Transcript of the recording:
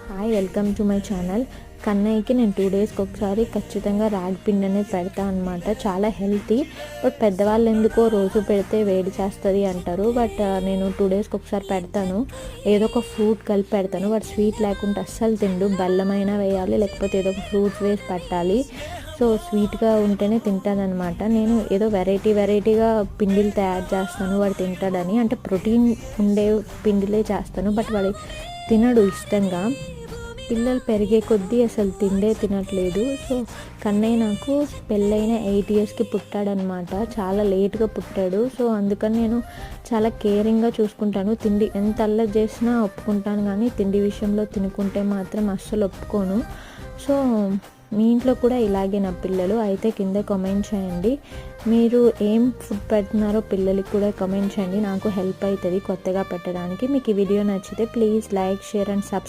Hi, welcome to my channel. కన్నయ్యకి నేను 2 డేస్కి ఒకసారి ఖచ్చితంగా రాగి పిండి అనేది పెడతాను అనమాట. చాలా హెల్తీ. బట్ పెద్దవాళ్ళు ఎందుకో రోజు పెడితే వేడి చేస్తుంది అంటారు. బట్ నేను 2 డేస్కి ఒకసారి పెడతాను. ఏదో ఒక ఫ్రూట్ కలిపి పెడతాను. బట్ స్వీట్ లేకుండా అస్సలు తిండు. బెల్లమైనా వేయాలి, లేకపోతే ఏదో ఒక ఫ్రూట్స్ వేసి పెట్టాలి. సో స్వీట్గా ఉంటేనే తింటాడనమాట. నేను ఏదో వెరైటీగా పిండిలు తయారు చేస్తాను వాడు తింటాడని. అంటే ప్రోటీన్ ఉండే పిండిలే చేస్తాను. బట్ వాడు తినడు ఇష్టంగా. పిల్లలు పెరిగే కొద్దీ అసలు తినట్లేదు. సో కన్నయ్య నాకు పెళ్ళైన 8 ఇయర్స్కి పుట్టాడనమాట. చాలా లేట్గా పుట్టాడు. సో అందుకని నేను చాలా కేరింగ్గా చూసుకుంటాను. తిండి ఎంత అల్లరి చేసినా ఒప్పుకుంటాను, కానీ తిండి విషయంలో తినుకుంటే మాత్రం అస్సలు ఒప్పుకోను. సో మీ ఇంట్లో కూడా ఇలాగే నా పిల్లలు అయితే కింద కామెంట్ చేయండి. మీరు ఏం ఫుడ్ పెడుతున్నారో పిల్లలకి కూడా కామెంట్ చేయండి. నాకు హెల్ప్ అవుతుంది కొత్తగా పెట్టడానికి. మీకు ఈ వీడియో నచ్చితే please like, share and subscribe.